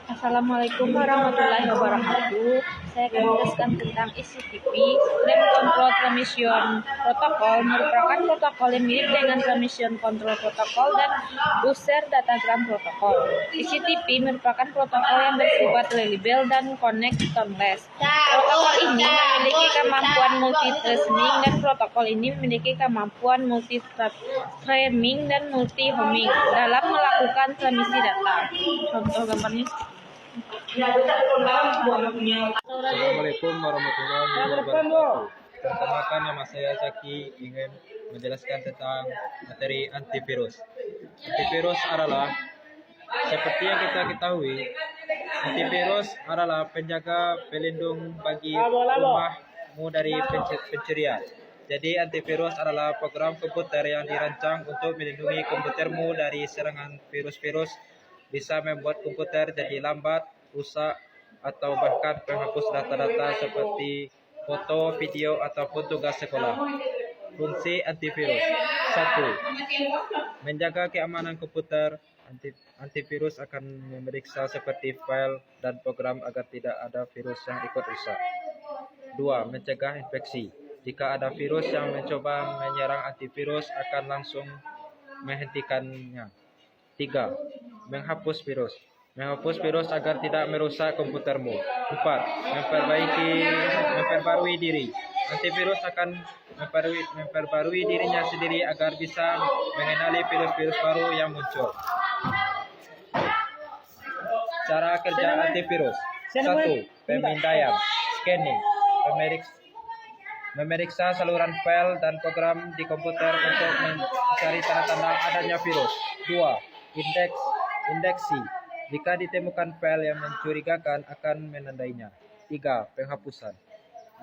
Assalamualaikum warahmatullahi wabarakatuh. Saya akan menjelaskan tentang ECTP. Name Control Transmission Protocol merupakan protokol yang mirip dengan Transmission Control Protocol dan User Datagram Protocol. ECTP merupakan protokol yang bersifat reliable dan connectionless. Protokol ini memiliki kemampuan multi-threading dan protokol ini memiliki kemampuan multi-streaming dan multi-homing dalam melakukan transmisi data. Contoh gambarnya. Assalamualaikum warahmatullahi wabarakatuh. Perkenalkan, nama saya Zaki, ingin menjelaskan tentang materi antivirus. Antivirus adalah seperti yang kita ketahui, antivirus adalah penjaga pelindung bagi rumahmu dari pencurian. Jadi antivirus adalah program komputer yang dirancang untuk melindungi komputermu dari serangan virus-virus. Bisa membuat komputer jadi lambat, rusak, atau bahkan menghapus data-data seperti foto, video, ataupun tugas sekolah. Fungsi antivirus: 1. Menjaga keamanan komputer. Antivirus akan memeriksa seperti file dan program agar tidak ada virus yang ikut rusak. 2. Mencegah infeksi. Jika ada virus yang mencoba menyerang, antivirus akan langsung menghentikannya. 3. Menghapus virus. Menghapus virus agar tidak merusak komputermu. 4. Memperbarui diri. Antivirus akan memperbarui dirinya sendiri agar bisa mengenali virus-virus baru yang muncul. Cara kerja antivirus: 1. Pemindaian, scanning, memeriksa saluran file dan program di komputer untuk mencari tanda-tanda adanya virus. 2. Indeksi. Jika ditemukan file yang mencurigakan, akan menandainya. 3. Penghapusan.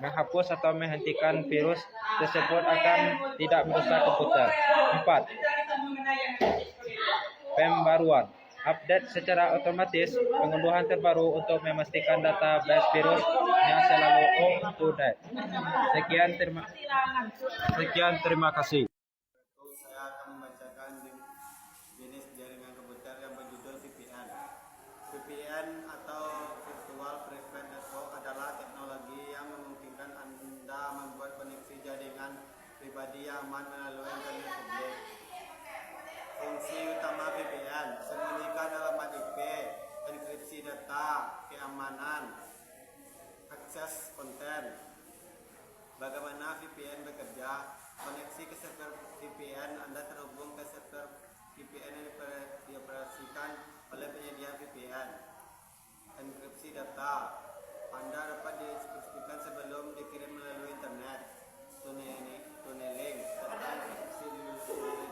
Menghapus atau menghentikan virus tersebut akan tidak merusak komputer. 4. Pembaruan. Update secara otomatis pengunduhan terbaru untuk memastikan database virusnya selalu up to date. Sekian, terima kasih. Saya akan membacakan jenis jaringan komputer yang berjudul VPN. VPN atau Virtual Private Network adalah teknologi yang memungkinkan Anda membuat koneksi jaringan pribadi yang aman melalui internet publik. Fungsi utama VPN: sembunyikan alamat IP, enkripsi data, keamanan, akses konten. Bagaimana VPN bekerja? Koneksi ke server VPN. Anda terhubung ke server VPN yang dioperasikan oleh penyedia VPN. Enkripsi data. Anda dapat dispesifikasikan sebelum dikirim melalui internet. Tunneling serta enkripsi di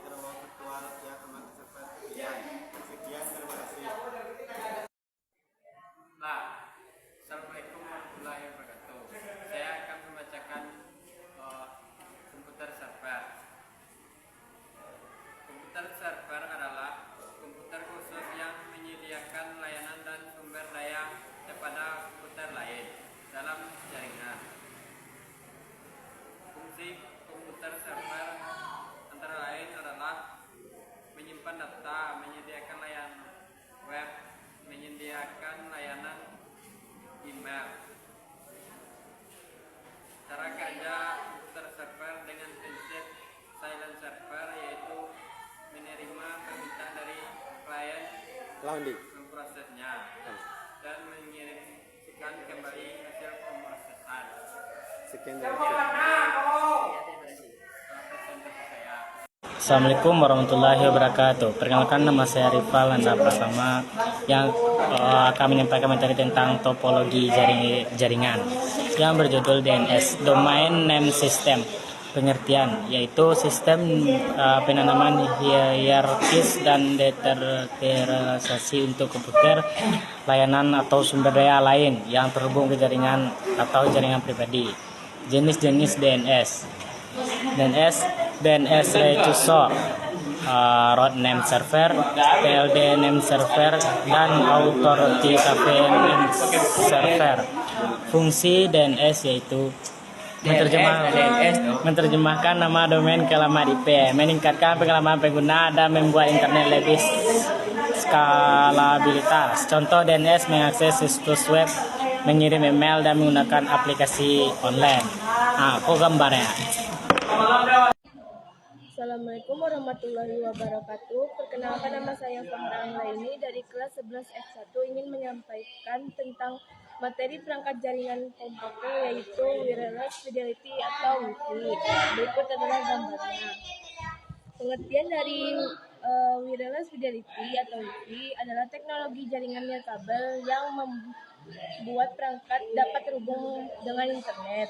ruang virtual yang aman ke server VPN. Sekian, terima kasih. Assalamualaikum warahmatullahi wabarakatuh. Saya akan membacakan komputer server. Komputer server adalah komputer khusus yang menyediakan layanan dan sumber daya kepada komputer lain dalam jaringan. Fungsi komputer server antara lain adalah menyimpan data, menyediakan layanan web, menyediakan layanan email. Cara kerja komputer server dengan prinsip silent server, yaitu menerima permintaan dari klien, memprosesnya, dan mengirimkan kembali hasil pemrosesan. Sekian. Assalamualaikum warahmatullahi wabarakatuh. Perkenalkan, nama saya Rival Anda Pratama yang akan menyampaikan materi tentang topologi jaringan yang berjudul DNS, Domain Name System. Pengertian yaitu sistem penanaman hierarkis dan deteralisasi untuk komputer, layanan atau sumber daya lain yang terhubung ke jaringan atau jaringan pribadi. Jenis-jenis DNS yaitu SOR, Root Name Server, PLD Name Server, dan Authoritative Name Server. Fungsi DNS yaitu menerjemahkan nama domain ke alamat IP, meningkatkan pengalaman pengguna dan membuat internet lebih skalabilitas. Contoh DNS mengakses situs web, mengirim email dan menggunakan aplikasi online. Aku gambarnya. Assalamualaikum warahmatullahi wabarakatuh. Perkenalkan, nama saya Fahra Anggraini dari kelas 11 F1 ingin menyampaikan tentang materi perangkat jaringan komputer yaitu wireless fidelity atau WiFi. Berikut adalah gambarnya. Pengertian dari wireless fidelity atau WiFi adalah teknologi jaringan nirkabel yang membuat perangkat dapat terhubung dengan internet.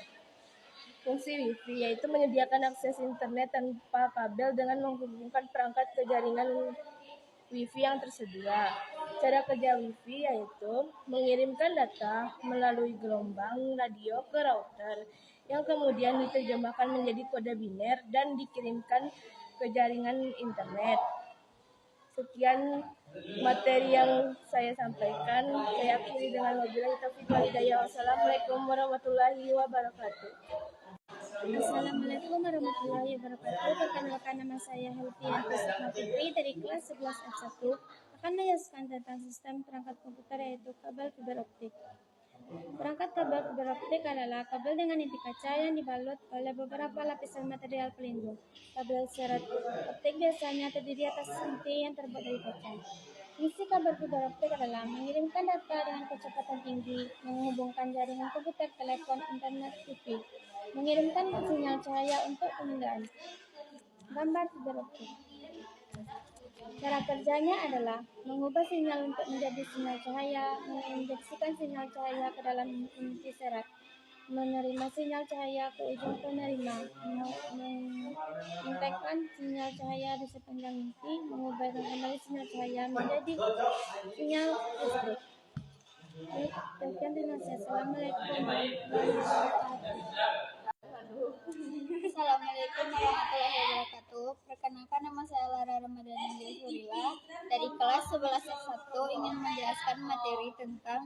Fungsi WiFi yaitu menyediakan akses internet tanpa kabel dengan menghubungkan perangkat ke jaringan WiFi yang tersedia. Cara kerja WiFi yaitu mengirimkan data melalui gelombang radio ke router yang kemudian diterjemahkan menjadi kode biner dan dikirimkan ke jaringan internet. Sekian materi yang saya sampaikan. Saya akhiri dengan wabillahi taufiq wal hidayah. Wassalamualaikum warahmatullahi wabarakatuh. Assalamualaikum warahmatullahi wabarakatuh. Perkenalkan, nama saya Helfianti Sukma Fitri dari kelas 11 F1 akan menjelaskan tentang sistem perangkat komputer yaitu kabel fiber optik. Perangkat kabel fiber optik adalah kabel dengan inti kaca yang dibalut oleh beberapa lapisan material pelindung. Kabel serat optik biasanya terdiri atas inti yang terbuat dari kaca. Fungsi kabel fiber optik adalah mengirimkan data dengan kecepatan tinggi, menghubungkan jaringan komputer, telepon, internet, TV, mengirimkan sinyal cahaya untuk penundaan. Gambar fiber optik. Cara kerjanya adalah mengubah sinyal untuk menjadi sinyal cahaya, menginjeksikan sinyal cahaya ke dalam inti serat, menerima sinyal cahaya ke ujung penerima, mengintegrasikan sinyal cahaya di sepanjang inti, mengubah kembali sinyal cahaya menjadi sinyal listrik. Sekian, terima kasih. Assalamualaikum warahmatullahi wabarakatuh. Assalamualaikum warahmatullahi wabarakatuh. Perkenalkan, nama saya Lara Ramadhani Surila dari kelas 11 S1 ingin menjelaskan materi tentang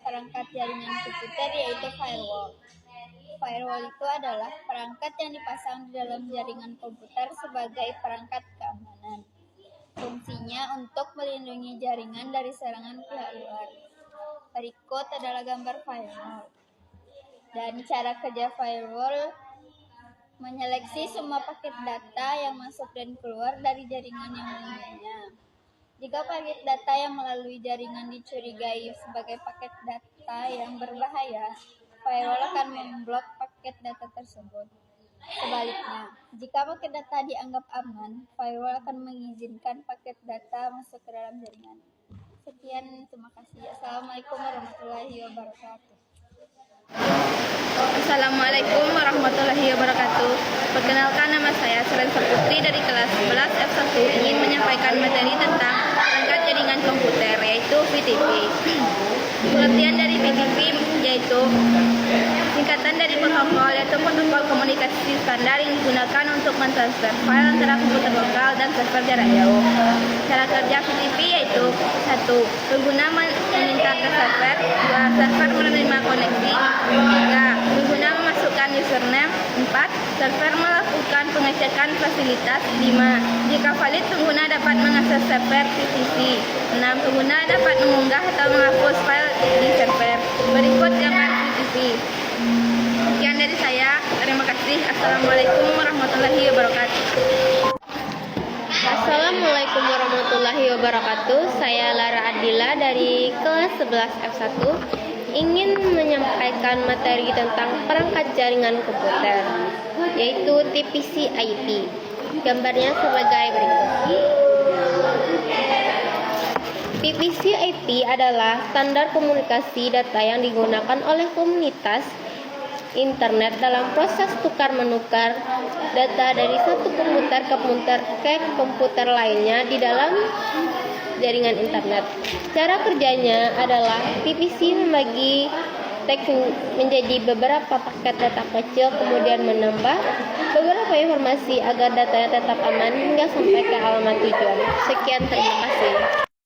perangkat jaringan komputer yaitu firewall. Firewall itu adalah perangkat yang dipasang di dalam jaringan komputer sebagai perangkat keamanan. Fungsinya untuk melindungi jaringan dari serangan pihak luar. Berikut adalah gambar firewall. Dan cara kerja firewall menyeleksi semua paket data yang masuk dan keluar dari jaringan yang melindunginya. Jika paket data yang melalui jaringan dicurigai sebagai paket data yang berbahaya, firewall akan memblok paket data tersebut. Sebaliknya, jika paket data dianggap aman, firewall akan mengizinkan paket data masuk ke dalam jaringan. Sekian, terima kasih. Assalamualaikum warahmatullahi wabarakatuh. Assalamualaikum warahmatullahi wabarakatuh. Perkenalkan, nama saya Seren Putri dari kelas 11 F1 ingin menyampaikan materi tentang perangkat jaringan komputer yaitu VTP. Pengertian dari VTP yaitu singkatan dari protokol yaitu protokol komunikasi standar yang digunakan untuk mentransfer file antara komputer lokal dan server jarak jauh. Cara kerja VTP yaitu 1. Pengguna meminta ke server, 2. Server menerima koneksi, 3. Pengguna memasukkan username, 4. Server melakukan pengecekan fasilitas, 5. Jika valid, pengguna dapat mengakses server VTP. 6. Pengguna dapat mengunggah atau menghapus file di server. Berikut gambar VTP. Sekian dari saya. Terima kasih. Assalamualaikum warahmatullahi wabarakatuh. Assalamualaikum warahmatullahi wabarakatuh. Saya Lara Adila dari kelas 11 F1 ingin menyampaikan materi tentang perangkat jaringan komputer yaitu TCP/IP. Gambarnya sebagai berikut. TCP/IP adalah standar komunikasi data yang digunakan oleh komunitas internet dalam proses tukar-menukar data dari satu komputer ke komputer lainnya di dalam jaringan internet. Cara kerjanya adalah TCP membagi teks menjadi beberapa paket data kecil, kemudian menambah beberapa informasi agar datanya tetap aman hingga sampai ke alamat tujuan. Sekian, terima kasih.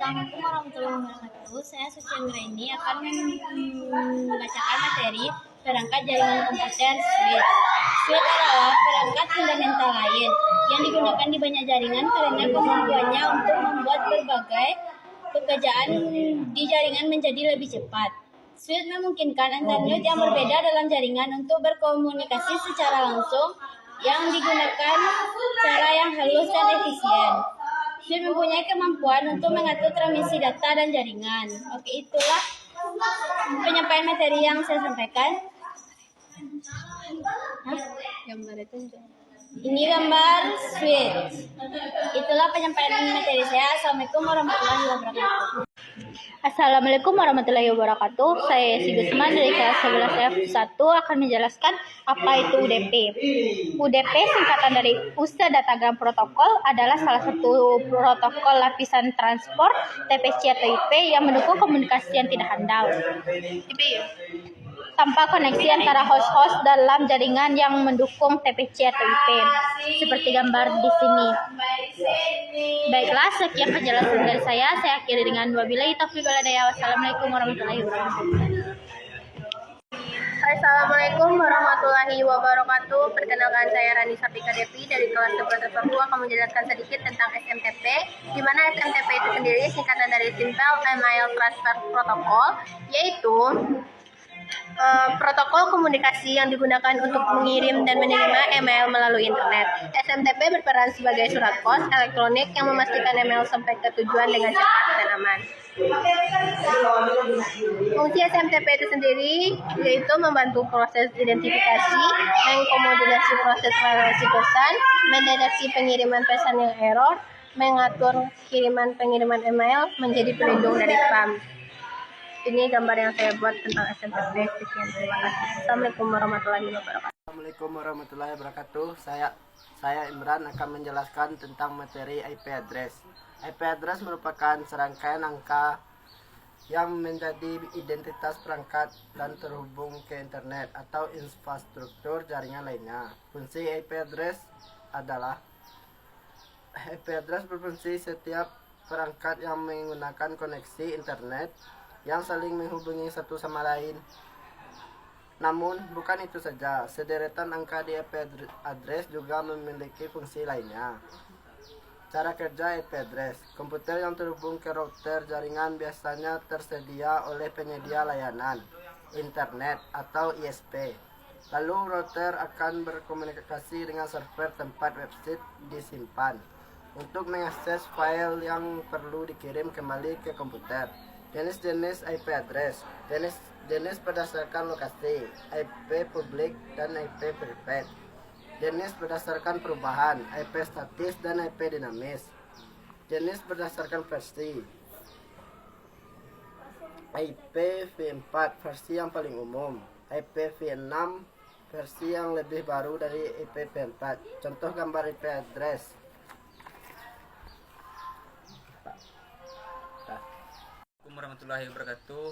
Assalamualaikum warahmatullahi wabarakatuh. Saya Suci Anggraini akan membacakan materi perangkat jaringan komputer switch. Switch adalah perangkat fundamental lain yang digunakan di banyak jaringan karena kemampuannya untuk membuat berbagai pekerjaan di jaringan menjadi lebih cepat. Switch memungkinkan antar node yang berbeda dalam jaringan untuk berkomunikasi secara langsung yang digunakan cara yang halus dan efisien. Switch mempunyai kemampuan untuk mengatur transmisi data dan jaringan. Oke, itulah penyampaian materi yang saya sampaikan. Gambar itu ini gambar switch. Itulah penyampaian materi saya. Assalamualaikum warahmatullahi wabarakatuh. Assalamualaikum warahmatullahi wabarakatuh. Saya Yesi Gusman dari kelas 11F1 akan menjelaskan apa itu UDP. UDP singkatan dari User Datagram Protocol adalah salah satu protokol lapisan transport TPC atau IP yang mendukung komunikasi yang tidak handal. Tanpa koneksi antara host-host dalam jaringan yang mendukung TPC atau IP, seperti gambar di sini. Baiklah, sekian penjelasan dari saya. Saya akhiri dengan wabillahi taufiq wal hidayah. Wassalamualaikum warahmatullahi wabarakatuh. Assalamualaikum warahmatullahi wabarakatuh. Perkenalkan, saya Rani Sapika Devi dari kelas 11 F2 akan menjelaskan sedikit tentang SMTP, di mana SMTP itu sendiri singkatan dari Simple Email Transfer Protocol, yaitu protokol komunikasi yang digunakan untuk mengirim dan menerima email melalui internet. SMTP berperan sebagai surat pos elektronik yang memastikan email sampai ke tujuan dengan cepat dan aman. Fungsi SMTP itu sendiri yaitu membantu proses identifikasi, mengkomunikasi proses relasi pesan, mendeteksi pengiriman pesan yang error, mengatur kiriman-pengiriman email, menjadi pelindung dari spam. Ini gambar yang saya buat tentang SMTP. Sekian, terima kasih. Assalamualaikum warahmatullahi wabarakatuh. Assalamualaikum warahmatullahi wabarakatuh. Saya Imran akan menjelaskan tentang materi IP address. IP address merupakan serangkaian angka yang menjadi identitas perangkat dan terhubung ke internet atau infrastruktur jaringan lainnya. Fungsi IP address adalah IP address berfungsi setiap perangkat yang menggunakan koneksi internet yang saling menghubungi satu sama lain. Namun, bukan itu saja, sederetan angka di IP address juga memiliki fungsi lainnya. Cara kerja IP address. Komputer yang terhubung ke router jaringan biasanya tersedia oleh penyedia layanan internet atau ISP. Lalu router akan berkomunikasi dengan server tempat website disimpan untuk mengakses file yang perlu dikirim kembali ke komputer. Jenis-jenis IP address. Jenis berdasarkan lokasi, IP publik dan IP private. Jenis berdasarkan perubahan, IP statis dan IP dinamis. Jenis berdasarkan versi. IP v4 versi yang paling umum, IP v6 versi yang lebih baru dari IP v4. Contoh gambar IP address. Assalamualaikum warahmatullahi wabarakatuh.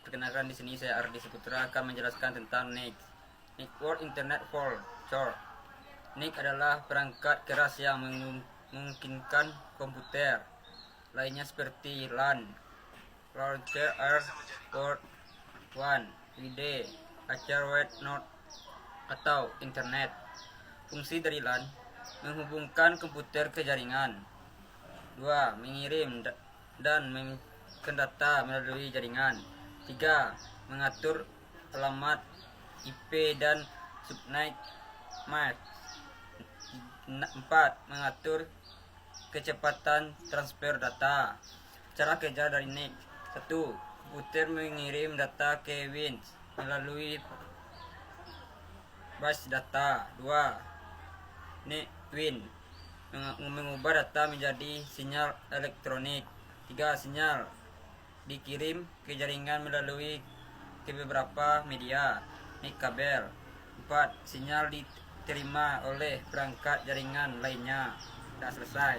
Perkenalkan, di sini saya Ardi Saputra akan menjelaskan tentang NIC. Network Internet for Short. NIC adalah perangkat keras yang memungkinkan komputer lainnya seperti LAN, Router R Port 1, WD, Acer Web Node atau Internet. Fungsi dari LAN menghubungkan komputer ke jaringan. 2. Mengirim dan mengirimkan data melalui jaringan. 3. Mengatur alamat IP dan subnet MAC. 4. Mengatur kecepatan transfer data. Cara kerja dari NIC. 1. Komputer mengirim data ke WIN melalui bus data. 2. NIC WIN mengubah data menjadi sinyal elektronik. 3. Sinyal dikirim ke jaringan melalui ke beberapa media, NIC kabel. 4. Sinyal diterima oleh perangkat jaringan lainnya. Sudah selesai.